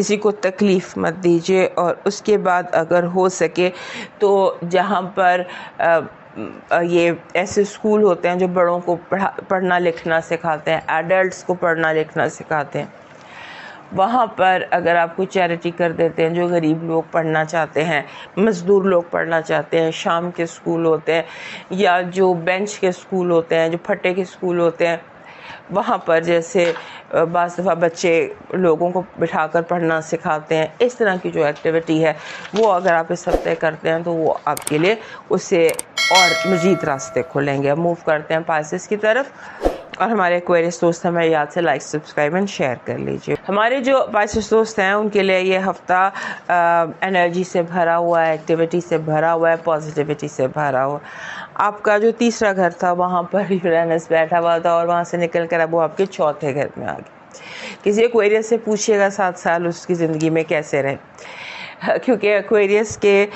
کسی کو تکلیف مت دیجیے، اور اس کے بعد اگر ہو سکے تو جہاں پر یہ ایسے اسکول ہوتے ہیں جو بڑوں کو پڑھنا لکھنا سکھاتے ہیں، ایڈلٹس کو پڑھنا لکھنا سکھاتے ہیں، وہاں پر اگر آپ کو چیریٹی کر دیتے ہیں، جو غریب لوگ پڑھنا چاہتے ہیں، مزدور لوگ پڑھنا چاہتے ہیں، شام کے اسکول ہوتے ہیں یا جو بینچ کے اسکول ہوتے ہیں، جو پھٹے کے اسکول ہوتے ہیں، وہاں پر جیسے بعض دفعہ بچے لوگوں کو بٹھا کر پڑھنا سکھاتے ہیں، اس طرح کی جو ایکٹیویٹی ہے وہ اگر آپ اس ہفتے کرتے ہیں تو وہ آپ کے لیے اس سے اور مزید راستے کھلیں گے۔ موو کرتے ہیں پائسس کی طرف، اور ہمارے ایکویرس دوست ہمیں یاد سے لائک، سبسکرائب اینڈ شیئر کر لیجیے۔ ہمارے جو پائسس دوست ہیں ان کے لیے یہ ہفتہ انرجی سے بھرا ہوا ہے، ایکٹیویٹی سے بھرا ہوا ہے، پازیٹیوٹی سے بھرا ہوا۔ آپ کا جو تیسرا گھر تھا وہاں پر یورینس بیٹھا ہوا تھا، اور وہاں سے نکل کر اب وہ آپ کے چوتھے گھر میں آ گیا۔ کسی ایکویرس سے پوچھیے گا 7 سال اس کی زندگی میں کیسے رہے، کیونکہ ایکویرس کے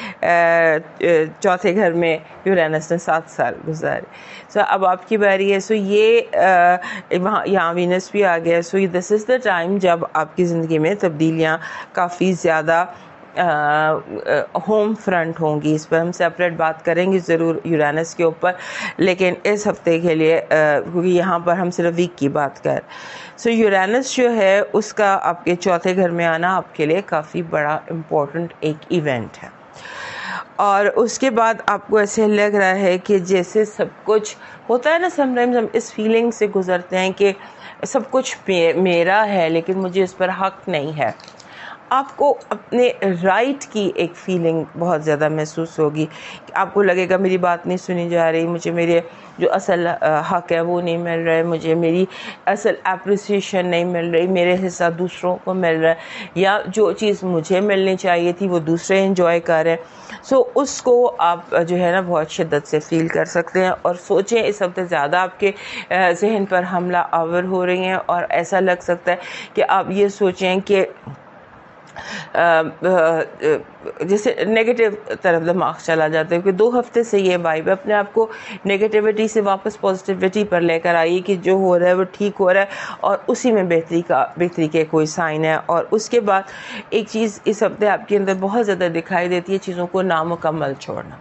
چوتھے گھر میں یورینس نے 7 سال گزارے۔ سو اب آپ کی باری ہے۔ سو یہ یہاں وینس بھی آ گیا۔ سو دس از دا ٹائم جب آپ کی زندگی میں تبدیلیاں کافی زیادہ ہوم فرنٹ ہوں گی۔ اس پر ہم سیپریٹ بات کریں گے ضرور یورینس کے اوپر، لیکن اس ہفتے کے لیے کیونکہ یہاں پر ہم صرف ویک کی بات کر، سو یورینس جو ہے اس کا آپ کے چوتھے گھر میں آنا آپ کے لیے کافی بڑا امپورٹنٹ ایک ایونٹ ہے، اور اس کے بعد آپ کو ایسے لگ رہا ہے کہ جیسے سب کچھ ہوتا ہے نا، سم ٹائمز ہم اس فیلنگ سے گزرتے ہیں کہ سب کچھ میرا ہے لیکن مجھے اس پر حق نہیں ہے۔ آپ کو اپنے رائٹ کی ایک فیلنگ بہت زیادہ محسوس ہوگی، آپ کو لگے گا میری بات نہیں سنی جا رہی، مجھے میرے جو اصل حق ہے وہ نہیں مل رہا ہے، مجھے میری اصل اپریسیشن نہیں مل رہی، میرے حصہ دوسروں کو مل رہا ہے، یا جو چیز مجھے ملنی چاہیے تھی وہ دوسرے انجوائے کر رہے ہیں۔ سو اس کو آپ جو ہے نا بہت شدت سے فیل کر سکتے ہیں، اور سوچیں اس ہفتے زیادہ آپ کے ذہن پر حملہ آور ہو رہی ہیں، اور ایسا لگ سکتا ہے کہ آپ یہ سوچیں کہ جیسے نیگیٹو طرف دماغ چلا جاتا ہے، کہ 2 ہفتے سے یہ وائب اپنے آپ کو نیگیٹیوٹی سے واپس پازیٹیوٹی پر لے کر آئیے کہ جو ہو رہا ہے وہ ٹھیک ہو رہا ہے، اور اسی میں بہتری کے کوئی سائن ہے۔ اور اس کے بعد ایک چیز اس ہفتے آپ کے اندر بہت زیادہ دکھائی دیتی ہے، چیزوں کو نامکمل چھوڑنا۔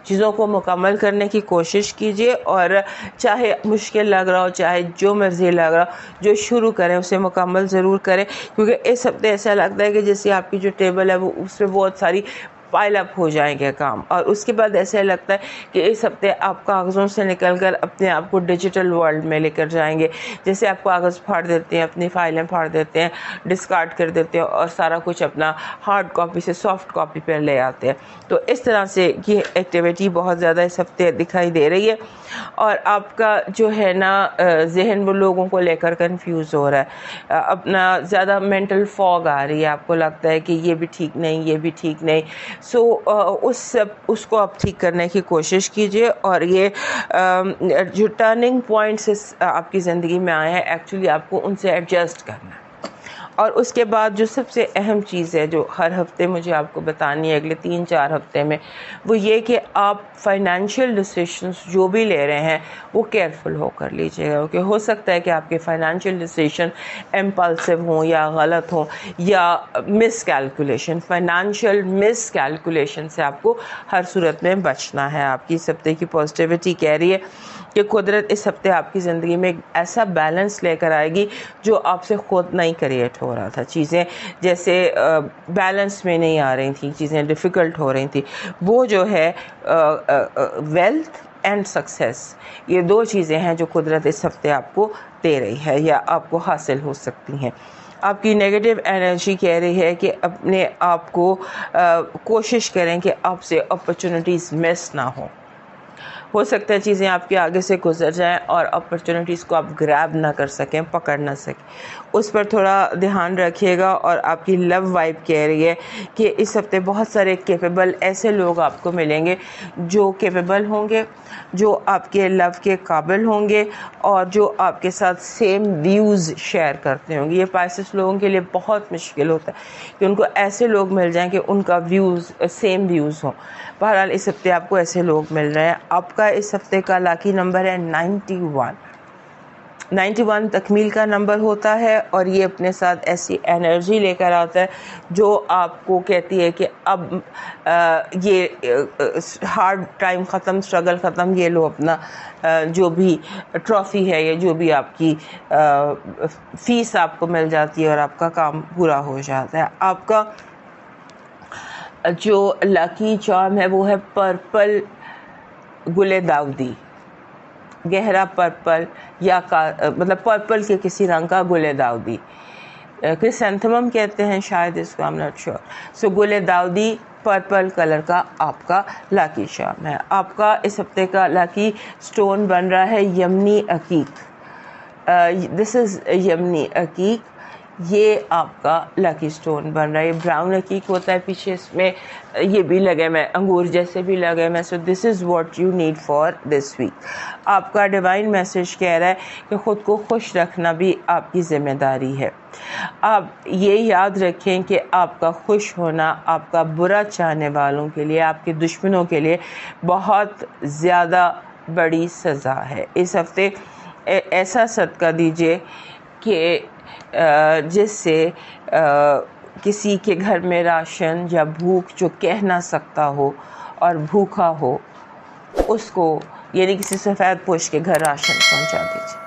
چیزوں کو مکمل کرنے کی کوشش کیجیے، اور چاہے مشکل لگ رہا ہو، چاہے جو مرضی لگ رہا ہو، جو شروع کریں اسے مکمل ضرور کریں، کیونکہ اس ہفتے ایسا لگتا ہے کہ جیسے آپ کی جو ٹیبل ہے وہ اس پہ بہت ساری پائل اپ ہو جائیں گے کام، اور اس کے بعد ایسا لگتا ہے کہ اس ہفتے آپ کاغذوں سے نکل کر اپنے آپ کو ڈیجیٹل ورلڈ میں لے کر جائیں گے، جیسے آپ کاغذ پھاڑ دیتے ہیں، اپنی فائلیں پھاڑ دیتے ہیں، ڈسکارڈ کر دیتے ہیں، اور سارا کچھ اپنا ہارڈ کاپی سے سافٹ کاپی پہ لے آتے ہیں۔ تو اس طرح سے یہ ایکٹیویٹی بہت زیادہ اس ہفتے دکھائی دے رہی ہے، اور آپ کا جو ہے نا ذہن وہ لوگوں کو لے کر کنفیوز ہو رہا ہے، اپنا زیادہ مینٹل فوگ آ رہی ہے، آپ کو لگتا ہے کہ یہ بھی ٹھیک نہیں، یہ بھی ٹھیک نہیں۔ سو اس کو آپ ٹھیک کرنے کی کوشش کیجیے، اور یہ جو ٹرننگ پوائنٹس آپ کی زندگی میں آئے ہیں ایکچولی آپ کو ان سے ایڈجسٹ کرنا ہے۔ اور اس کے بعد جو سب سے اہم چیز ہے جو ہر ہفتے مجھے آپ کو بتانی ہے اگلے 3-4 ہفتے میں، وہ یہ کہ آپ فائنینشیل ڈیسیشنز جو بھی لے رہے ہیں وہ کیئرفل ہو کر لیجیے گا، کیونکہ ہو سکتا ہے کہ آپ کے فائنینشیل ڈیسیشن امپلسو ہوں یا غلط ہوں یا مس کیلکولیشن، فائنینشیل مس کیلکولیشن سے آپ کو ہر صورت میں بچنا ہے۔ آپ کی اس ہفتے کی پازیٹیوٹی کہہ رہی ہے کہ قدرت اس ہفتے آپ کی زندگی میں ایک ایسا بیلنس لے کر آئے گی جو آپ سے خود نہیں کریٹ ہو رہا تھا، چیزیں جیسے بیلنس میں نہیں آ رہی تھیں، چیزیں ڈیفیکلٹ ہو رہی تھیں، وہ جو ہے ویلتھ اینڈ سکسیس، یہ 2 چیزیں ہیں جو قدرت اس ہفتے آپ کو دے رہی ہے یا آپ کو حاصل ہو سکتی ہیں۔ آپ کی نیگیٹو انرجی کہہ رہی ہے کہ اپنے آپ کو کوشش کریں کہ آپ سے اپرچونٹیز مس نہ ہوں۔ ہو سکتا ہے چیزیں آپ کے آگے سے گزر جائیں اور اپرچونٹیز کو آپ گریب نہ کر سکیں، پکڑ نہ سکیں، اس پر تھوڑا دھیان رکھیے گا۔ اور آپ کی لو وائب کہہ رہی ہے کہ اس ہفتے بہت سارے کیپیبل ایسے لوگ آپ کو ملیں گے جو کیپیبل ہوں گے، جو آپ کے لو کے قابل ہوں گے، اور جو آپ کے ساتھ سیم ویوز شیئر کرتے ہوں گے۔ یہ پائسس لوگوں کے لیے بہت مشکل ہوتا ہے کہ ان کو ایسے لوگ مل جائیں کہ ان کا سیم ویوز ہوں۔ بہرحال اس ہفتے آپ کو ایسے لوگ مل رہے ہیں۔ آپ کا اس ہفتے کا لاکی نمبر ہے 91۔ 91 تکمیل کا نمبر ہوتا ہے اور یہ اپنے ساتھ ایسی انرجی لے کر آتا ہے جو آپ کو کہتی ہے کہ اب یہ ہارڈ ٹائم ختم، اسٹرگل ختم، یہ لو اپنا جو بھی ٹرافی ہے یا جو بھی آپ کی فیس آپ کو مل جاتی ہے اور آپ کا کام پورا ہو جاتا ہے. آپ کا جو لکی چارم ہے وہ ہے پرپل گل داودی، گہرا پرپل یا مطلب پرپل کے کسی رنگ کا گل داودی، کرسینتھمم کہتے ہیں شاید اس کو، I'm not sure. سو گل داودی پرپل کلر کا آپ کا لاکی چارم ہے. آپ کا اس ہفتے کا لاکی سٹون بن رہا ہے یمنی عقیق. دس از یمنی عقیق، یہ آپ کا لکی سٹون بن رہا ہے. یہ براؤن عقیق ہوتا ہے، پیچھے اس میں یہ بھی لگے میں انگور جیسے بھی لگے میں. So this is what you need for this week. آپ کا ڈیوائن میسج کہہ رہا ہے کہ خود کو خوش رکھنا بھی آپ کی ذمہ داری ہے. آپ یہ یاد رکھیں کہ آپ کا خوش ہونا آپ کا برا چاہنے والوں کے لیے، آپ کے دشمنوں کے لیے بہت زیادہ بڑی سزا ہے. اس ہفتے ایسا صدقہ دیجیے کہ جس سے کسی کے گھر میں راشن یا بھوک جو کہہ نہ سکتا ہو اور بھوکا ہو اس کو، یعنی کسی سفید پوش کے گھر راشن پہنچا دیجیے.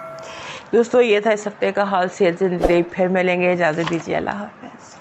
دوستو یہ تھا اس ہفتے کا حال. صحت زندگی، پھر ملیں گے. اجازت دیجیے. اللہ حافظ.